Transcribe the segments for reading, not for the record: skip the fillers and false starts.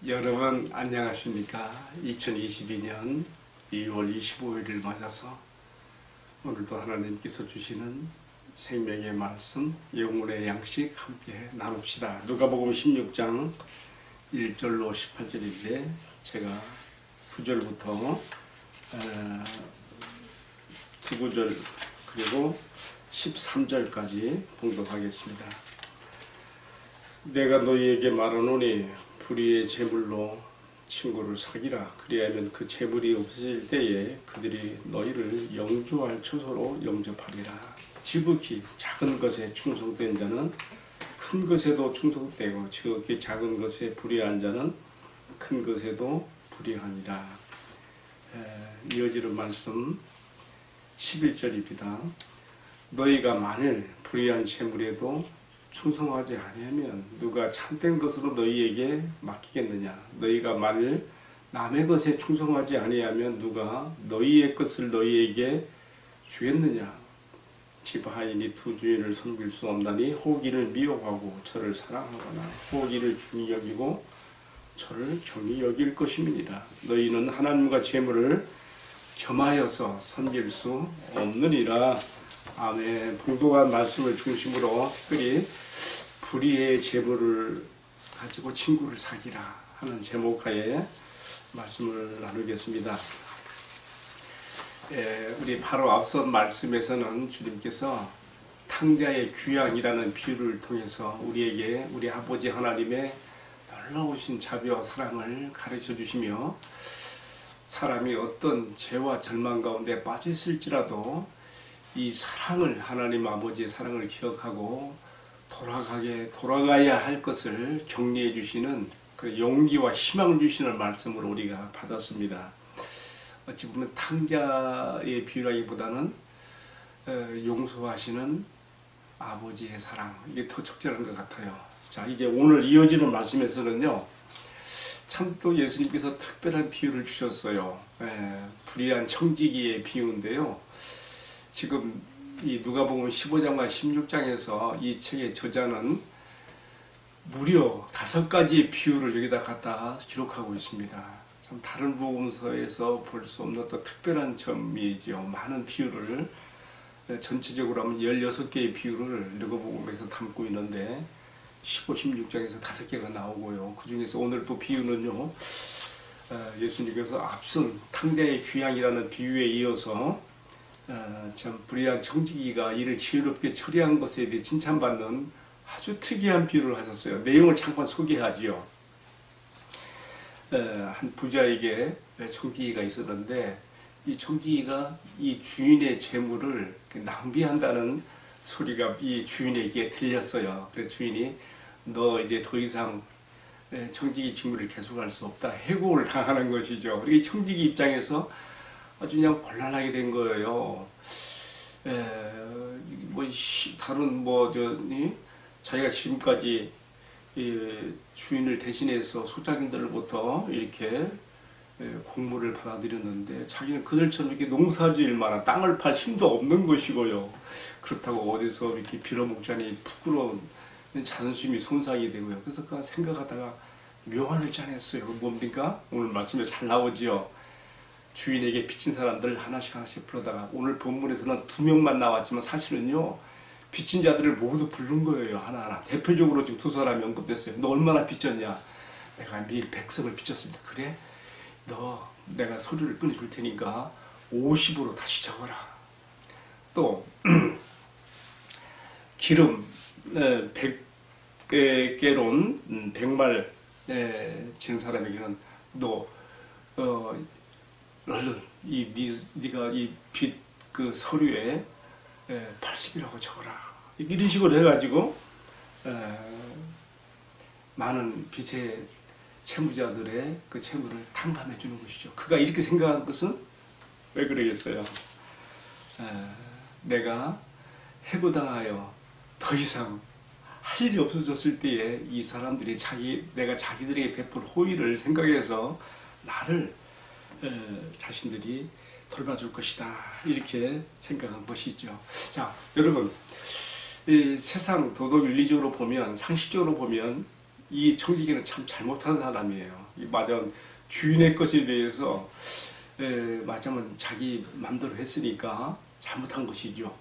여러분 안녕하십니까? 2022년 2월 25일을 맞아서 오늘도 하나님께서 주시는 생명의 말씀, 영혼의 양식 함께 나눕시다. 누가복음 16장 1절로 18절인데 제가 9절부터 두 구절 그리고 13절까지 봉독하겠습니다. 내가 너희에게 말하노니 불의의 제물로 친구를 사귀라. 그리하면 그 제물이 없어질 때에 그들이 너희를 영주할 처소로 영접하리라. 지극히 작은 것에 충성된 자는 큰 것에도 충성되고 지극히 작은 것에 불의한 자는 큰 것에도 불의하니라. 이어지는 말씀 11절입니다. 너희가 만일 불의한 제물에도 충성하지 아니하면 누가 참된 것으로 너희에게 맡기겠느냐? 너희가 만일 남의 것에 충성하지 아니하면 누가 너희의 것을 너희에게 주겠느냐? 집 하인이 두 주인을 섬길 수 없나니 호기를 미워하고 저를 사랑하거나 호기를 중히 여기고 저를 경히 여길 것임이니라. 너희는 하나님과 재물을 겸하여서 섬길 수 없느니라. 아멘. 봉독한 말씀을 중심으로 특별히 불의의 제물을 가지고 친구를 사귀라 하는 제목하에 말씀을 나누겠습니다. 우리 바로 앞선 말씀에서는 주님께서 탕자의 귀향이라는 비유를 통해서 우리에게 우리 아버지 하나님의 놀라우신 자비와 사랑을 가르쳐 주시며 사람이 어떤 죄와 절망 가운데 빠져 있을지라도 이 사랑을, 하나님 아버지의 사랑을 기억하고 돌아가야 할 것을 격려해 주시는 그 용기와 희망을 주시는 말씀으로 우리가 받았습니다. 어찌 보면 탕자의 비유라기보다는 용서하시는 아버지의 사랑, 이게 더 적절한 것 같아요. 자, 이제 오늘 이어지는 말씀에서는요, 참 또 예수님께서 특별한 비유를 주셨어요. 불의한 청지기의 비유인데요. 지금 이 누가복음 15장과 16장에서 이 책의 저자는 무려 5가지의 비유를 여기다 갖다 기록하고 있습니다. 참 다른 복음서에서 볼 수 없는 또 특별한 점이죠. 많은 비유를 전체적으로 하면 16개의 비유를 누가복음에서 담고 있는데 15, 16장에서 5개가 나오고요. 그 중에서 오늘 또 비유는요, 예수님께서 앞선 탕자의 귀향이라는 비유에 이어서 참 불의한 청지기가 이를 지혜롭게 처리한 것에 대해 칭찬받는 아주 특이한 비유를 하셨어요. 내용을 잠깐 소개하지요. 한 부자에게 청지기가 있었는데 이 청지기가 이 주인의 재물을 낭비한다는 소리가 이 주인에게 들렸어요. 그래서 주인이 너 이제 더 이상 청지기 직무를 계속할 수 없다, 해고를 당하는 것이죠. 이 청지기 입장에서 아주 그냥 곤란하게 된 거예요. 자기가 지금까지 주인을 대신해서 소작인들로부터 이렇게 공물을 받아들였는데 자기는 그들처럼 이렇게 농사지을 만한 땅을 팔 힘도 없는 것이고요. 그렇다고 어디서 이렇게 빌어먹자니 부끄러운 자존심이 손상이 되고요. 그래서 그 생각하다가 묘안을 짜냈어요. 뭡니까? 오늘 말씀에 잘 나오지요. 주인에게 빚진 사람들 하나씩 불러다가 오늘 본문에서는 2명만 나왔지만 사실은요, 빚진 자들을 모두 부른 거예요. 하나하나. 대표적으로 지금 2사람이 언급됐어요. 너 얼마나 빚졌냐? 내가 매일 100석을 빚졌습니다. 그래? 너 내가 서류를 끊어줄 테니까 50으로 다시 적어라. 또 기름 100개론 100말 진 사람에게는 너 얼른 네가 이 빚 그 서류에 80이라고 적어라. 이런 식으로 해가지고 많은 빚의 채무자들의 그 채무를 탕감해 주는 것이죠. 그가 이렇게 생각한 것은 왜 그러겠어요? 내가 해고당하여 더 이상 할 일이 없어졌을 때에 이 사람들이 내가 자기들에게 베풀 호의를 생각해서 나를 자신들이 돌봐줄 것이다, 이렇게 생각한 것이죠. 자, 여러분, 이 세상 도덕 윤리적으로 보면, 상식적으로 보면 이 청지기는 참 잘못한 사람이에요. 맞아, 주인의 것에 대해서 맞으면 자기 맘대로 했으니까 잘못한 것이죠.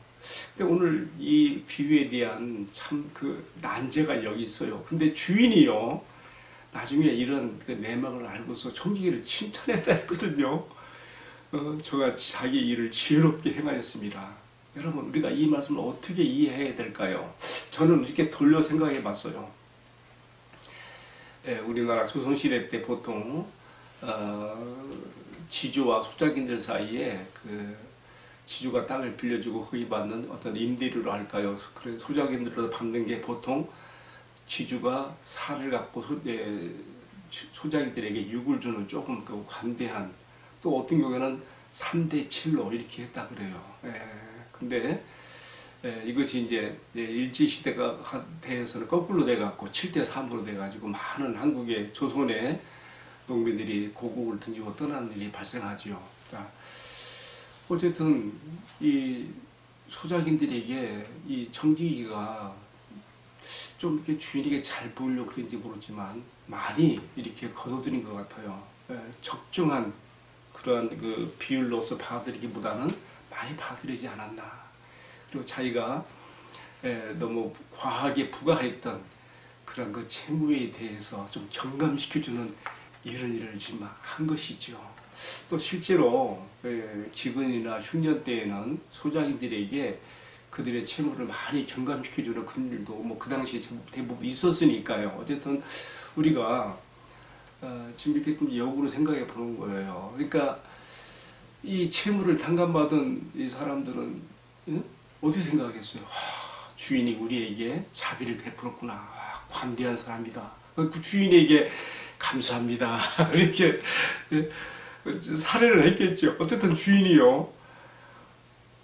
근데 오늘 이 비유에 대한 참 그 난제가 여기 있어요. 근데 주인이요, 나중에 이런 그 내막을 알고서 청지기를 칭찬했다 했거든요. 저가 자기 일을 지혜롭게 행하였습니다. 여러분, 우리가 이 말씀을 어떻게 이해해야 될까요? 저는 이렇게 돌려 생각해 봤어요. 우리나라 조선시대 때 보통 지주와 소작인들 사이에 그 지주가 땅을 빌려주고 거기 받는 어떤 임대료로 할까요? 그래 소작인들로 받는 게 보통 지주가 살을 갖고 소작인들에게 육을 주는 조금 그 관대한, 또 어떤 경우에는 3대 7로 이렇게 했다 그래요. 근데 이것이 이제 일제시대가 대해서는 거꾸로 돼갖고 7대 3으로 돼가지고 많은 한국의 조선의 농민들이 고국을 등지고 떠나는 일이 발생하지요. 그러니까 어쨌든 이 소작인들에게 이 청지기가 좀 이렇게 주인에게 잘 보이려고 그런지 모르지만 많이 이렇게 거둬들인 것 같아요. 적정한 그런 그 비율로서 받아들이기보다는 많이 받아들이지 않았나. 그리고 자기가 너무 과하게 부과했던 그런 그 채무에 대해서 좀 경감시켜주는 이런 일을 지금 한 것이죠. 또 실제로 기근이나 흉년 때에는 소작인들에게 그들의 채무를 많이 경감시켜주는 그런 일도 뭐 그 당시에 대부분 있었으니까요. 어쨌든 우리가 지금 이렇게 좀 역으로 생각해 보는 거예요. 그러니까 이 채무를 당감받은 이 사람들은 어떻게 생각하겠어요? 주인이 우리에게 자비를 베풀었구나. 관대한 사람이다. 그 주인에게 감사합니다. 이렇게 살해를 했겠죠. 어쨌든 주인이요,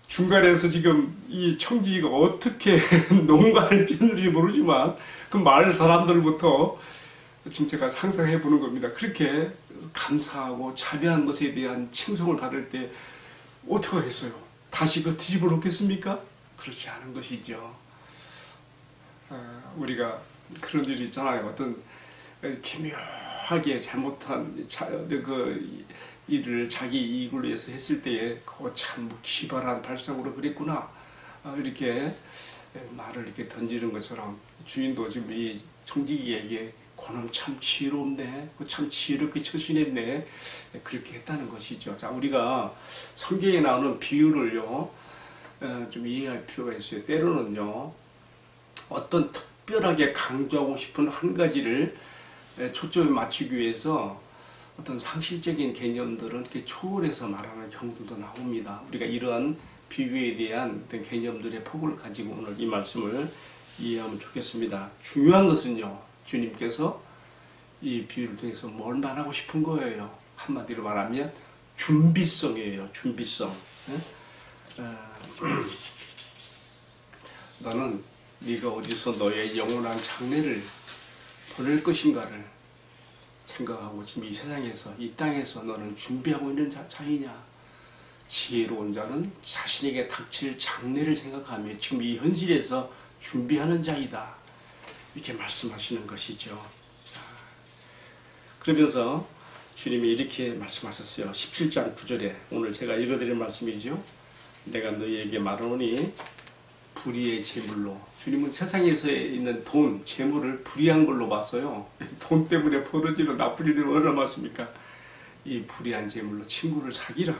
중간에서 지금 이 청지기가 어떻게 농가를 짓는지 모르지만 그 마을 사람들부터 지금 제가 상상해 보는 겁니다. 그렇게 감사하고 자비한 것에 대한 칭송을 받을 때 어떻게 하겠어요? 다시 그 뒤집어 놓겠습니까? 그렇지 않은 것이죠. 우리가 그런 일이 있잖아요. 어떤 기묘하게 잘못한 그 일을 자기 이익을 위해서 했을 때에 그거 참 기발한 발상으로 그랬구나, 이렇게 말을 이렇게 던지는 것처럼 주인도 지금 이 청지기에게 그놈 참 지혜롭네, 참 지혜롭게 처신했네, 그렇게 했다는 것이죠. 자, 우리가 성경에 나오는 비유를요 좀 이해할 필요가 있어요. 때로는요 어떤 특별하게 강조하고 싶은 한 가지를 초점을 맞추기 위해서 어떤 상식적인 개념들은 이렇게 초월해서 말하는 경우도 나옵니다. 우리가 이러한 비유에 대한 어떤 개념들의 폭을 가지고 오늘 이 말씀을 이해하면 좋겠습니다. 중요한 것은요, 주님께서 이 비유를 통해서 뭘 말하고 싶은 거예요. 한마디로 말하면 준비성이에요. 준비성. 너는 네가 어디서 너의 영원한 장래를 보낼 것인가를 생각하고 지금 이 세상에서, 이 땅에서 너는 준비하고 있는 자이냐? 지혜로운 자는 자신에게 닥칠 장래를 생각하며 지금 이 현실에서 준비하는 자이다, 이렇게 말씀하시는 것이죠. 그러면서 주님이 이렇게 말씀하셨어요. 17장 9절에 오늘 제가 읽어드릴 말씀이죠. 내가 너희에게 말하노니 불의의 재물로, 주님은 세상에서 있는 돈, 재물을 불의한 걸로 봤어요. 돈 때문에 벌어지는 나쁜 일들은 얼마나 많습니까? 이 불의한 재물로 친구를 사귀라.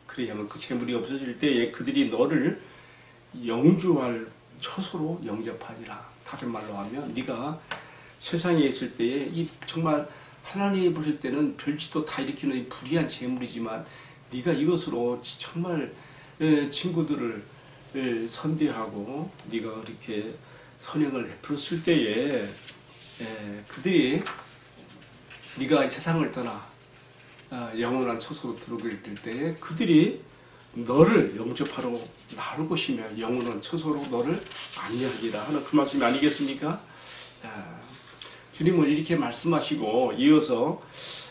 그래야만 그 재물이 없어질 때에 그들이 너를 영주할 처소로 영접하리라. 다른 말로 하면 네가 세상에 있을 때에 이 정말 하나님이 보실 때는 별짓도 다 일으키는 이 불의한 재물이지만 네가 이것으로 정말 친구들을 선대하고 네가 이렇게 선행을 베풀었을 때에 그들이 네가 세상을 떠나 영원한 처소로 들어오게 될 때에 그들이 너를 영접하러 나올 것이며 영원한 처소로 너를 안내하리라 하는 그 말씀이 아니겠습니까? 주님은 이렇게 말씀하시고 이어서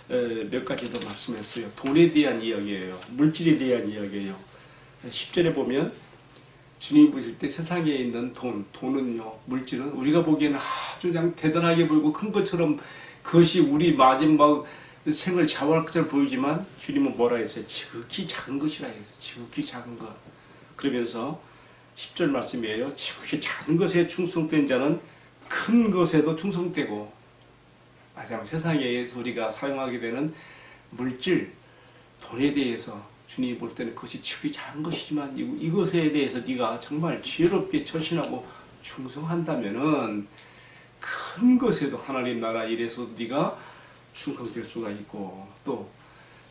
몇 가지 더 말씀했어요. 돈에 대한 이야기예요. 물질에 대한 이야기예요. 10절에 보면 주님이 보실 때 세상에 있는 돈은요, 물질은 우리가 보기에는 아주 그냥 대단하게 보이고 큰 것처럼 그것이 우리 마지막 생을 좌우할 것처럼 보이지만 주님은 뭐라 했어요? 지극히 작은 것이라 했어요. 지극히 작은 것. 그러면서 10절 말씀이에요. 지극히 작은 것에 충성된 자는 큰 것에도 충성되고, 마지막 세상에 우리가 사용하게 되는 물질, 돈에 대해서 주님이 볼 때는 그것이 지극히 작은 것이지만 이것에 대해서 네가 정말 지혜롭게 처신하고 충성한다면은 큰 것에도 하나님 나라 일에서 네가 충성될 수가 있고, 또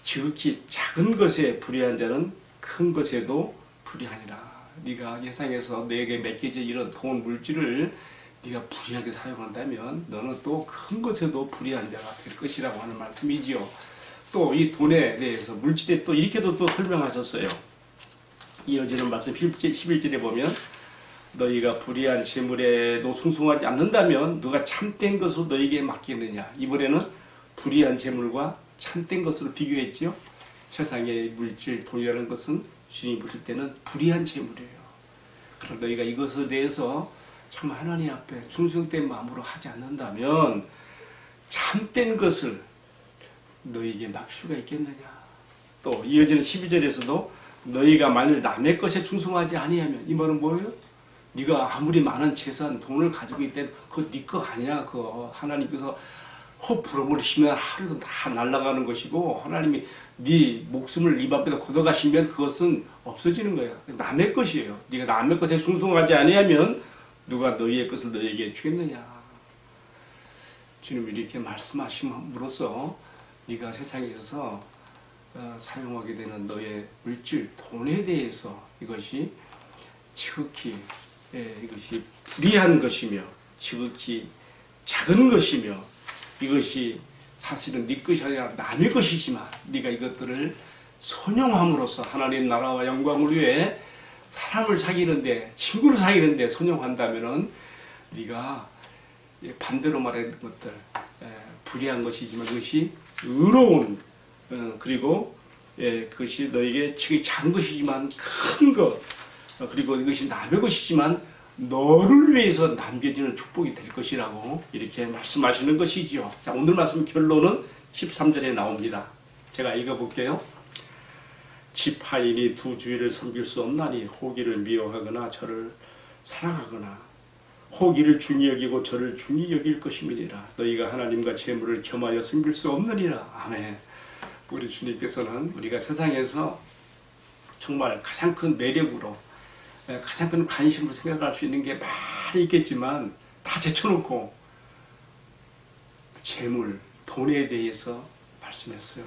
지극히 작은 것에 불의한 자는 큰 것에도 불의하니라. 네가 세상에서 내게 맡겨져 이런 돈 물질을 네가 불의하게 사용한다면 너는 또 큰 것에도 불의한 자가 될 것이라고 하는 말씀이지요. 또 이 돈에 대해서 물질에 또 이렇게도 또 설명하셨어요. 이어지는 말씀 11절에 보면 너희가 불의한 재물에도 충성하지 않는다면 누가 참된 것으로 너희에게 맡기느냐. 이번에는 불의한 재물과 참된 것으로 비교했지요. 세상의 물질, 돈이라는 것은 주님이 보실 때는 불의한 재물이에요. 그럼 너희가 이것에 대해서 정말 하나님 앞에 충성된 마음으로 하지 않는다면 참된 것을 너희에게 맡길 수가 있겠느냐. 또 이어지는 12절에서도 너희가 만일 남의 것에 충성하지 아니하면, 이 말은 뭐예요? 네가 아무리 많은 재산, 돈을 가지고 있든 그거 네 거 아니야. 그거 하나님께서 혹 불어버리시면 하루도 다 날아가는 것이고, 하나님이 네 목숨을 네 앞에다 걷어가시면 그것은 없어지는 거야. 남의 것이에요. 네가 남의 것에 충성하지 아니하면 누가 너희의 것을 너희에게 주겠느냐. 주님이 이렇게 말씀하심으로써 네가 세상에 있어서 사용하게 되는 너의 물질, 돈에 대해서 이것이 지극히 이것이 불의한 것이며 지극히 작은 것이며, 이것이 사실은 네 것이 아니라 남의 것이지만 네가 이것들을 선용함으로써 하나님 나라와 영광을 위해 사람을 사귀는데, 친구를 사귀는데 선용한다면은 네가 반대로 말하는 것들, 불의한 것이지만 그것이 의로운, 그리고 그것이 너에게 지극히 작은 것이지만 큰 것, 그리고 이것이 남의 것이지만 너를 위해서 남겨지는 축복이 될 것이라고 이렇게 말씀하시는 것이지요. 자, 오늘 말씀 결론은 13절에 나옵니다. 제가 읽어볼게요. 지파인이 두 주위를 섬길 수 없나니 호기를 미워하거나 저를 사랑하거나 호기를 중히 여기고 저를 중히 여길 것임이니라. 너희가 하나님과 재물을 겸하여 섬길 수 없느니라. 아멘. 우리 주님께서는 우리가 세상에서 정말 가장 큰 매력으로, 가장 큰 관심으로 생각할 수 있는 게 많이 있겠지만 다 제쳐놓고 재물, 돈에 대해서 말씀했어요.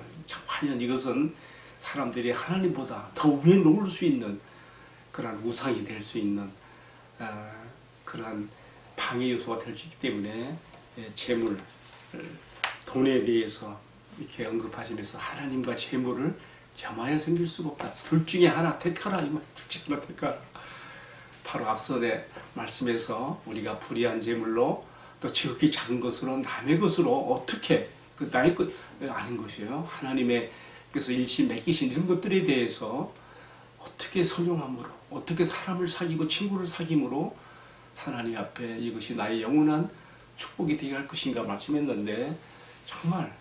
과연 이것은 사람들이 하나님보다 더 위에 놓을 수 있는 그러한 우상이 될 수 있는 그러한 방해 요소가 될 수 있기 때문에 재물, 돈에 대해서 이렇게 언급하시면서 하나님과 재물을 겸하여 섬길 수가 없다. 둘 중에 하나 택하라, 이 말. 둘 중에 하나 택하라. 바로 앞서의 말씀에서 우리가 불의한 재물로 또 지극히 작은 것으로 남의 것으로 어떻게 그 나의 것 아닌 것이에요. 하나님께서 일시 맡기신 이런 것들에 대해서 어떻게 선용함으로, 어떻게 사람을 사귀고 친구를 사귐으로 하나님 앞에 이것이 나의 영원한 축복이 되게 할 것인가 말씀했는데, 정말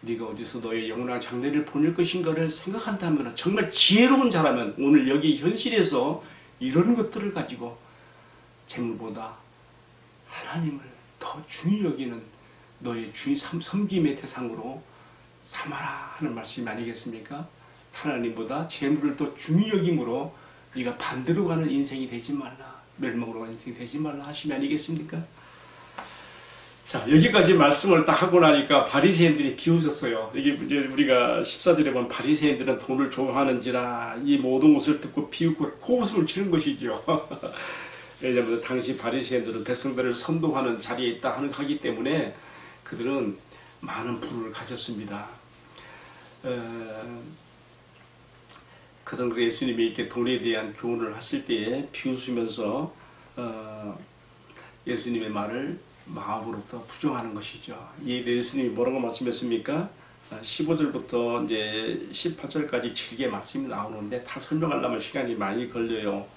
네가 어디서 너의 영원한 장래를 보낼 것인가를 생각한다면, 정말 지혜로운 자라면 오늘 여기 현실에서 이런 것들을 가지고 재물보다 하나님을 더 중히 여기는 너의 주의 섬김의 대상으로 삼아라 하는 말씀이 아니겠습니까? 하나님보다 재물을 더 중히 여김으로 네가 반대로 가는 인생이 되지 말라, 멸망으로 가는 인생이 되지 말라 하심이 아니겠습니까? 자, 여기까지 말씀을 딱 하고 나니까 바리새인들이 비웃었어요. 이게 이제 우리가 14절에 보면 바리새인들은 돈을 좋아하는지라 이 모든 것을 듣고 비웃고 코웃음을 치는 것이죠. 왜냐하면 당시 바리새인들은 백성들을 선동하는 자리에 있다 하기 때문에 그들은 많은 부를 가졌습니다. 그들은 예수님이 이렇게 돈에 대한 교훈을 하실 때에 비웃으면서 예수님의 말을 마음으로부터 부정하는 것이죠. 이 예수님이 뭐라고 말씀했습니까? 15절부터 이제 18절까지 길게 말씀이 나오는데 다 설명하려면 시간이 많이 걸려요.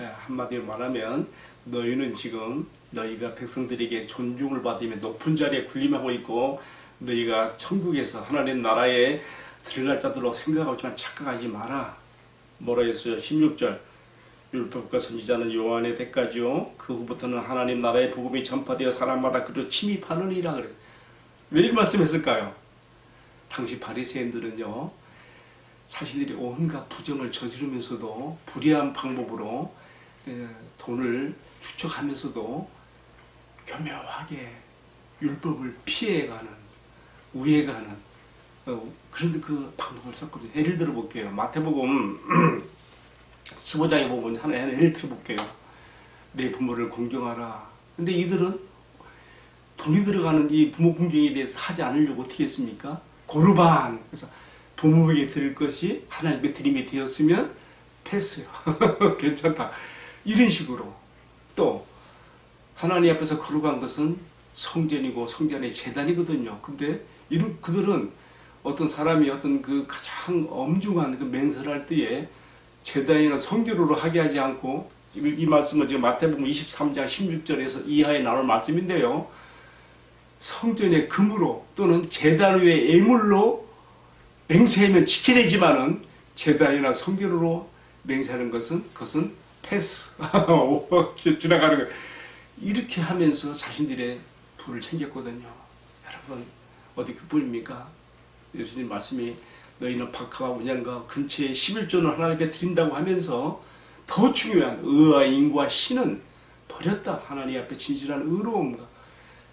한마디로 말하면 너희는 지금 너희가 백성들에게 존중을 받으며 높은 자리에 군림하고 있고 너희가 천국에서 하나님 나라에 들어갈 자들로 생각하고 있지만 착각하지 마라. 뭐라 했어요? 16절 율법과 선지자는 요한의 때까지요. 그 후부터는 하나님 나라의 복음이 전파되어 사람마다 그로 침입하느니라 그래. 왜 이 말씀했을까요? 당시 바리새인들은요. 자신들이 온갖 부정을 저지르면서도 불의한 방법으로 돈을 축적하면서도 교묘하게 율법을 피해가는 우회가는 그런 그 방법을 썼거든요. 예를 들어 볼게요. 마태복음 15장에 보면 하나 예를 들어 볼게요. 내 부모를 공경하라. 근데 이들은 돈이 들어가는 이 부모 공경에 대해서 하지 않으려고 어떻게 했습니까? 고르반. 그래서 부모에게 드릴 것이 하나님께 드림이 되었으면 패스요. 괜찮다. 이런 식으로 또 하나님 앞에서 거룩한 것은 성전이고 성전의 제단이거든요. 근데 이런 그들은 어떤 사람이 어떤 그 가장 엄중한 그 맹세를 할 때에 제단이나 성전으로 하게 하지 않고 이 말씀은 지금 마태복음 23장 16절에서 이하에 나올 말씀인데요. 성전의 금으로 또는 제단 위의 예물로 맹세하면 지켜내지만은 제단이나 성전으로 맹세하는 것은 그것은 패스 지나가는 거예요. 이렇게 하면서 자신들의 부를 챙겼거든요. 여러분 어디 그뿐입니까? 예수님 말씀이 너희는 박하와 운양과 근처에 11조는 하나님께 드린다고 하면서 더 중요한 의와 인과 신은 버렸다. 하나님 앞에 진실한 의로움과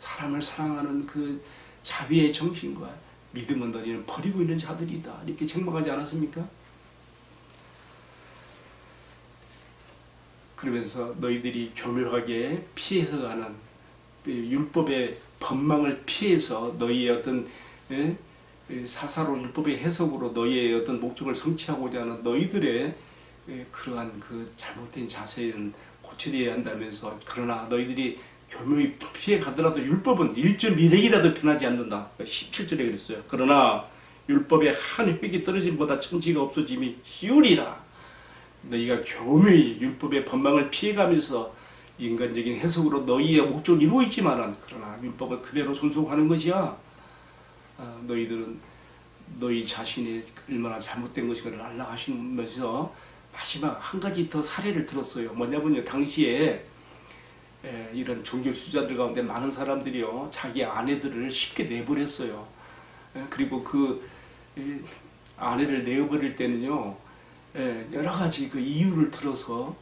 사람을 사랑하는 그 자비의 정신과 믿음은 너희는 버리고 있는 자들이다. 이렇게 책망하지 않았습니까? 그러면서 너희들이 교묘하게 피해서 가는 율법의 법망을 피해서 너희의 어떤 사사로운 율법의 해석으로 너희의 어떤 목적을 성취하고자 하는 너희들의 그러한 그 잘못된 자세는 고쳐야 한다면서 그러나 너희들이 교묘히 피해 가더라도 율법은 1.1핵이라도 변하지 않는다. 17절에 그랬어요. 그러나 율법의 한 획이 떨어짐보다 천지가 없어짐이 쉬우리라. 너희가 교묘히 율법의 법망을 피해가면서 인간적인 해석으로 너희의 목적을 이루고 있지만은 그러나 율법을 그대로 순종하는 것이야. 너희들은 너희 자신이 얼마나 잘못된 것인가를 알라 하시면서 마지막 한 가지 더 사례를 들었어요. 뭐냐면요. 당시에 이런 종교 수자들 가운데 많은 사람들이요. 자기 아내들을 쉽게 내버렸어요. 그리고 그 아내를 내버릴 때는요. 여러 가지 그 이유를 들어서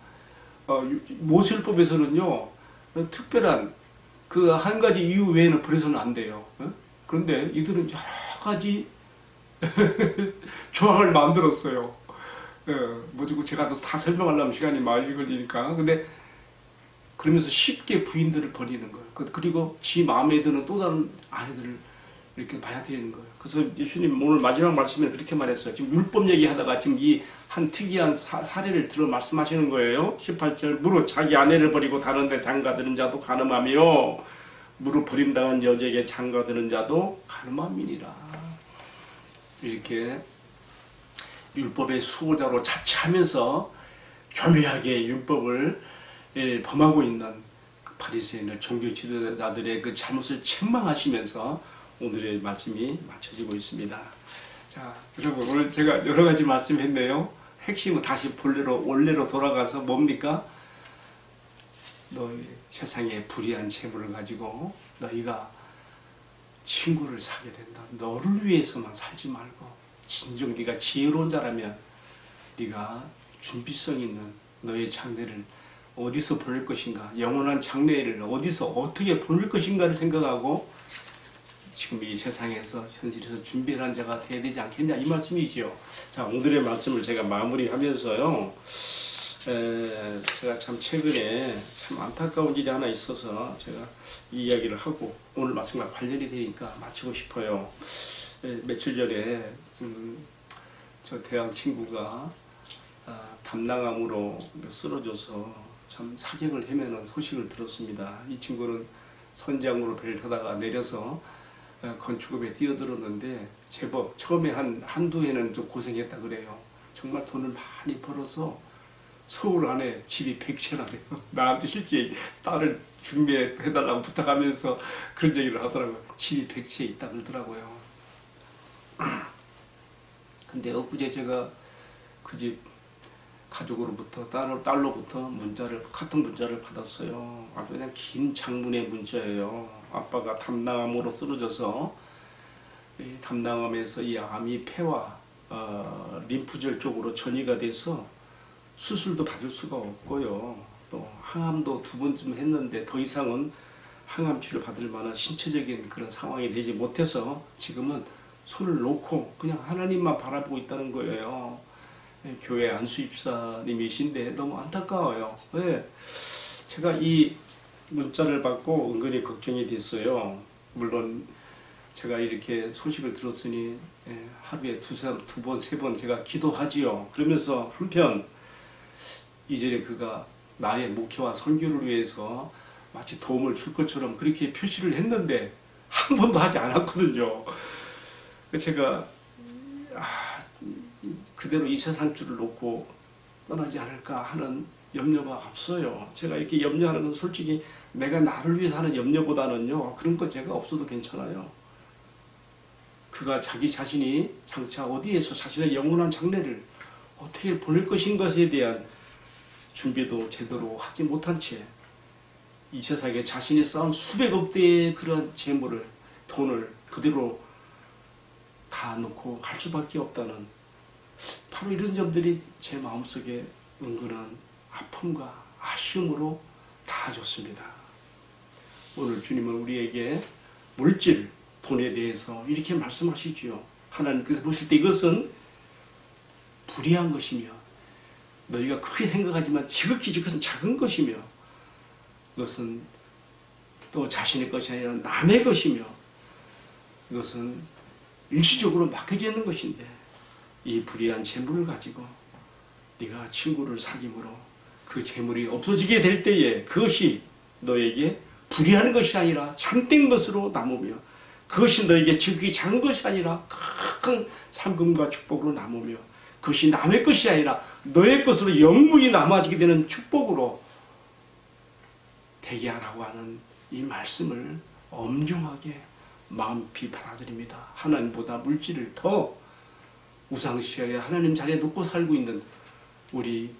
모세율법에서는요. 특별한 그 한 가지 이유 외에는 버려서는 안 돼요. 그런데 이들은 여러 가지 조항을 만들었어요. 뭐지 제가 다 설명하려면 시간이 많이 걸리니까. 근데 그러면서 쉽게 부인들을 버리는 거예요. 그리고 지 마음에 드는 또 다른 아내들을 이렇게 봐야 되는 거예요. 그래서 예수님 오늘 마지막 말씀에 그렇게 말했어요. 지금 율법 얘기하다가 지금 이 한 특이한 사례를 들어 말씀하시는 거예요. 18절 무릇 자기 아내를 버리고 다른 데 장가드는 자도 가늠하며 무릇 버림당한 여자에게 장가드는 자도 가늠함이니라. 이렇게 율법의 수호자로 자처하면서 교묘하게 율법을 범하고 있는 그 바리새인들 종교 지도자들의 그 잘못을 책망하시면서 오늘의 말씀이 맞춰지고 있습니다. 자, 여러분 오늘 제가 여러 가지 말씀했네요. 핵심은 다시 원래로 돌아가서 뭡니까? 너희 세상에 불의한 재물을 가지고 너희가 친구를 사게 된다. 너를 위해서만 살지 말고 진정 네가 지혜로운 자라면 네가 준비성 있는 너의 장래를 어디서 보낼 것인가, 영원한 장래를 어디서 어떻게 보낼 것인가를 생각하고 지금 이 세상에서 현실에서 준비한 자가 되어야 되지 않겠냐 이 말씀이지요. 자, 오늘의 말씀을 제가 마무리하면서요. 제가 참 최근에 참 안타까운 일이 하나 있어서 제가 이 이야기를 하고 오늘 말씀과 관련이 되니까 마치고 싶어요. 며칠 전에 저 대학 친구가 담낭암으로 쓰러져서 참 사경을 헤매는 소식을 들었습니다. 이 친구는 선장으로 배를 타다가 내려서 건축업에 뛰어들었는데 제법 처음에 한두 해는 좀 고생했다 그래요. 정말 돈을 많이 벌어서 서울 안에 집이 100채라네요. 나한테 실제 딸을 준비해달라고 부탁하면서 그런 얘기를 하더라고요. 집이 100채 있다 그러더라고요. 근데 엊그제 제가 그 집 가족으로부터 딸로부터 카톡 문자를 받았어요. 아주 그냥 긴 장문의 문자예요. 아빠가 담낭암으로 쓰러져서 이 담낭암에서 이 암이 폐와 림프절 쪽으로 전이가 돼서 수술도 받을 수가 없고요. 또 항암도 2번쯤 했는데 더 이상은 항암 치료 받을 만한 신체적인 그런 상황이 되지 못해서 지금은 손을 놓고 그냥 하나님만 바라보고 있다는 거예요. 교회 안수집사님이신데 너무 안타까워요. 네. 제가 이 문자를 받고 은근히 걱정이 됐어요. 물론 제가 이렇게 소식을 들었으니 하루에 2번, 3번 제가 기도하지요. 그러면서 한편 이전에 그가 나의 목회와 선교를 위해서 마치 도움을 줄 것처럼 그렇게 표시를 했는데 한 번도 하지 않았거든요. 제가 그대로 이 세상 줄을 놓고 떠나지 않을까 하는 염려가 앞서요. 제가 이렇게 염려하는 건 솔직히 내가 나를 위해서 하는 염려보다는요, 그런 거 제가 없어도 괜찮아요. 그가 자기 자신이 장차 어디에서 자신의 영원한 장래를 어떻게 보낼 것인 것에 대한 준비도 제대로 하지 못한 채 이 세상에 자신이 쌓은 수백억 대의 그런 재물을, 돈을 그대로 다 놓고 갈 수밖에 없다는, 바로 이런 점들이 제 마음속에 은근한 아픔과 아쉬움으로 닿아졌습니다. 오늘 주님은 우리에게 물질, 돈에 대해서 이렇게 말씀하시지요. 하나님께서 보실 때 이것은 불의한 것이며 너희가 크게 생각하지만 지극히 그것은 작은 것이며 이것은 또 자신의 것이 아니라 남의 것이며 이것은 일시적으로 맡겨져 있는 것인데 이 불의한 재물을 가지고 네가 친구를 사귐으로 그 재물이 없어지게 될 때에 그것이 너에게 불의한 것이 아니라 참된 것으로 남으며 그것이 너에게 지극히 작은 것이 아니라 큰 상금과 축복으로 남으며 그것이 남의 것이 아니라 너의 것으로 영원히 남아지게 되는 축복으로 되게 하라고 하는 이 말씀을 엄중하게 마음 깊이 받아들입니다. 하나님보다 물질을 더 우상시하게 하나님 자리에 놓고 살고 있는 우리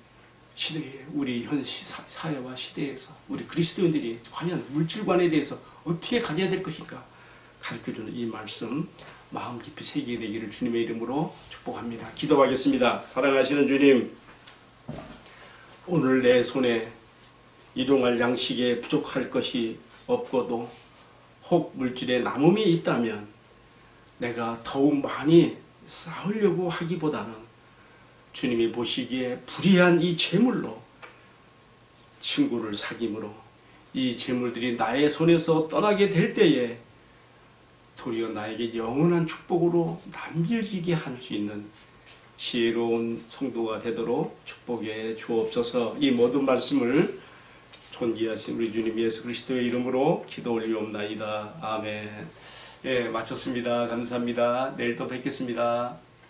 시대에, 우리 현 사회와 시대에서 우리 그리스도인들이 과연 물질관에 대해서 어떻게 가져야 될 것인가 가르쳐주는 이 말씀 마음 깊이 새기게 되기를 주님의 이름으로 축복합니다. 기도하겠습니다. 사랑하시는 주님, 오늘 내 손에 일용할 양식에 부족할 것이 없고도 혹 물질에 남음이 있다면 내가 더욱 많이 쌓으려고 하기보다는 주님이 보시기에 불의한 이 재물로 친구를 사귐으로 이 재물들이 나의 손에서 떠나게 될 때에 도리어 나에게 영원한 축복으로 남겨지게 할 수 있는 지혜로운 성도가 되도록 축복해 주옵소서. 이 모든 말씀을 존귀하신 우리 주님 예수 그리스도의 이름으로 기도 올리옵나이다. 아멘. 예, 마쳤습니다. 감사합니다. 내일 또 뵙겠습니다.